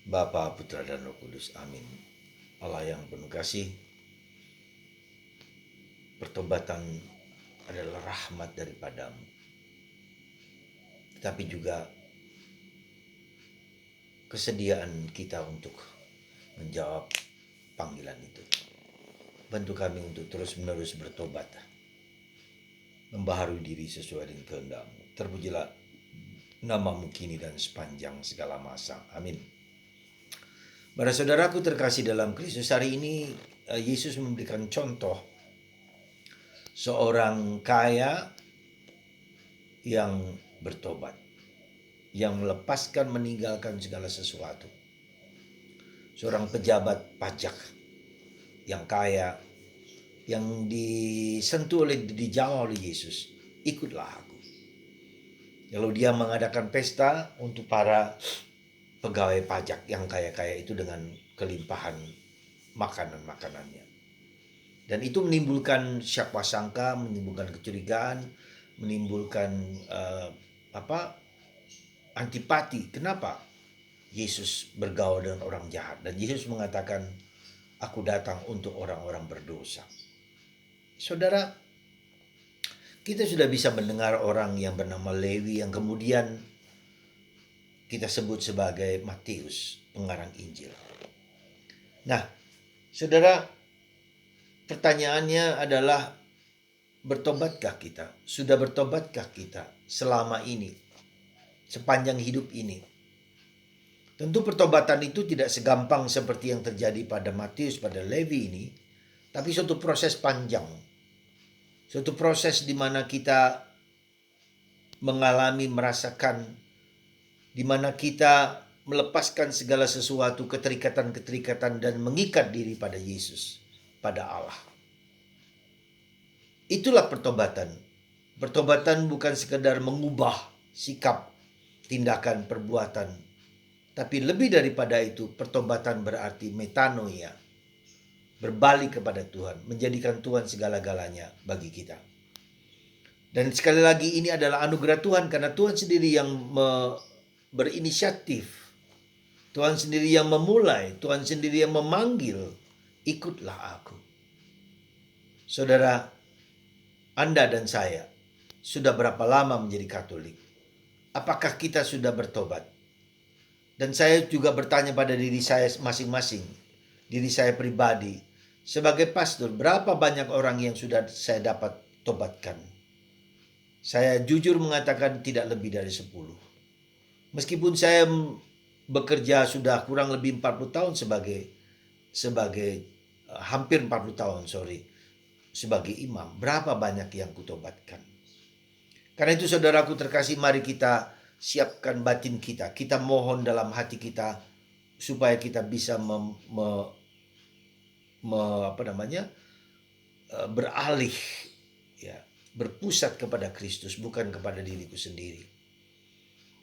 Bapa, Putra, dan Roh Kudus. Amin. Allah yang penuh kasih, pertobatan adalah rahmat daripadamu. Tetapi juga kesediaan kita untuk menjawab panggilan itu. Bantu kami untuk terus-menerus bertobat, membaharui diri sesuai dengan kehendak-Mu. Terpujilah namamu kini dan sepanjang segala masa. Amin. Para saudaraku terkasih dalam Kristus, hari ini Yesus memberikan contoh seorang kaya yang bertobat, yang melepaskan, meninggalkan segala sesuatu. Seorang pejabat pajak yang kaya, yang dijamah oleh Yesus, ikutlah aku. Lalu dia mengadakan pesta untuk para pegawai pajak yang kaya-kaya itu dengan kelimpahan makanan-makanannya. Dan itu menimbulkan syak prasangka, menimbulkan kecurigaan, menimbulkan antipati. Kenapa Yesus bergaul dengan orang jahat? Dan Yesus mengatakan, aku datang untuk orang-orang berdosa. Saudara, kita sudah bisa mendengar orang yang bernama Lewi yang kemudian kita sebut sebagai Matius, pengarang Injil. Nah, saudara, pertanyaannya adalah, bertobatkah kita? Sudah bertobatkah kita selama ini, sepanjang hidup ini? Tentu pertobatan itu tidak segampang seperti yang terjadi pada Matius, pada Lewi ini, tapi suatu proses panjang. Suatu proses di mana kita mengalami, merasakan, di mana kita melepaskan segala sesuatu, keterikatan-keterikatan, dan mengikat diri pada Yesus, pada Allah. Itulah pertobatan. Pertobatan bukan sekedar mengubah sikap, tindakan, perbuatan. Tapi lebih daripada itu, pertobatan berarti metanoia. Berbalik kepada Tuhan, menjadikan Tuhan segala-galanya bagi kita. Dan sekali lagi ini adalah anugerah Tuhan, karena Tuhan sendiri yang berinisiatif. Tuhan sendiri yang memulai, Tuhan sendiri yang memanggil, ikutlah aku. Saudara, Anda dan saya sudah berapa lama menjadi Katolik? Apakah kita sudah bertobat? Dan saya juga bertanya pada diri saya masing-masing, diri saya pribadi, sebagai pastor, berapa banyak orang yang sudah saya dapat tobatkan? Saya jujur mengatakan tidak lebih dari 10. Meskipun saya bekerja sudah kurang lebih 40 tahun hampir 40 tahun, sebagai imam, berapa banyak yang kutobatkan? Karena itu saudaraku terkasih, mari kita siapkan batin kita. Kita mohon dalam hati kita supaya kita bisa beralih, ya, berpusat kepada Kristus, bukan kepada diriku sendiri.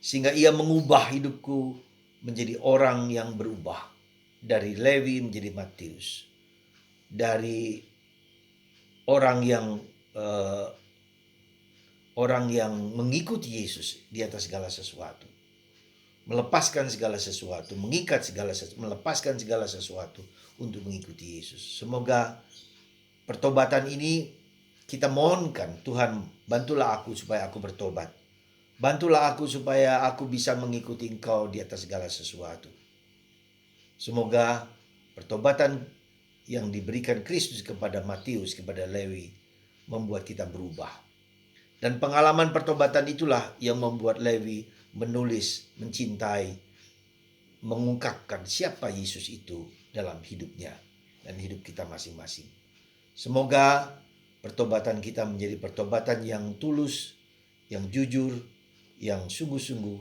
Sehingga ia mengubah hidupku menjadi orang yang berubah. Dari Lewi menjadi Matius. Dari orang yang mengikuti Yesus di atas segala sesuatu. Melepaskan segala sesuatu, melepaskan segala sesuatu untuk mengikuti Yesus. Semoga pertobatan ini kita mohonkan, Tuhan, bantulah aku supaya aku bertobat. Bantulah aku supaya aku bisa mengikuti Engkau di atas segala sesuatu. Semoga pertobatan yang diberikan Kristus kepada Matius, kepada Lewi, membuat kita berubah. Dan pengalaman pertobatan itulah yang membuat Lewi menulis, mencintai, mengungkapkan siapa Yesus itu dalam hidupnya dan hidup kita masing-masing. Semoga pertobatan kita menjadi pertobatan yang tulus, yang jujur, yang sungguh-sungguh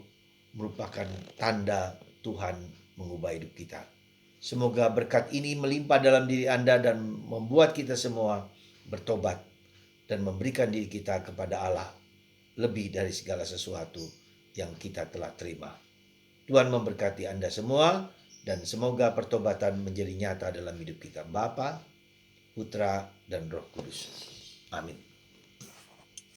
merupakan tanda Tuhan mengubah hidup kita. Semoga berkat ini melimpah dalam diri Anda dan membuat kita semua bertobat dan memberikan diri kita kepada Allah lebih dari segala sesuatu yang kita telah terima. Tuhan memberkati Anda semua dan semoga pertobatan menjadi nyata dalam hidup kita. Bapa, Putra, dan Roh Kudus. Amin.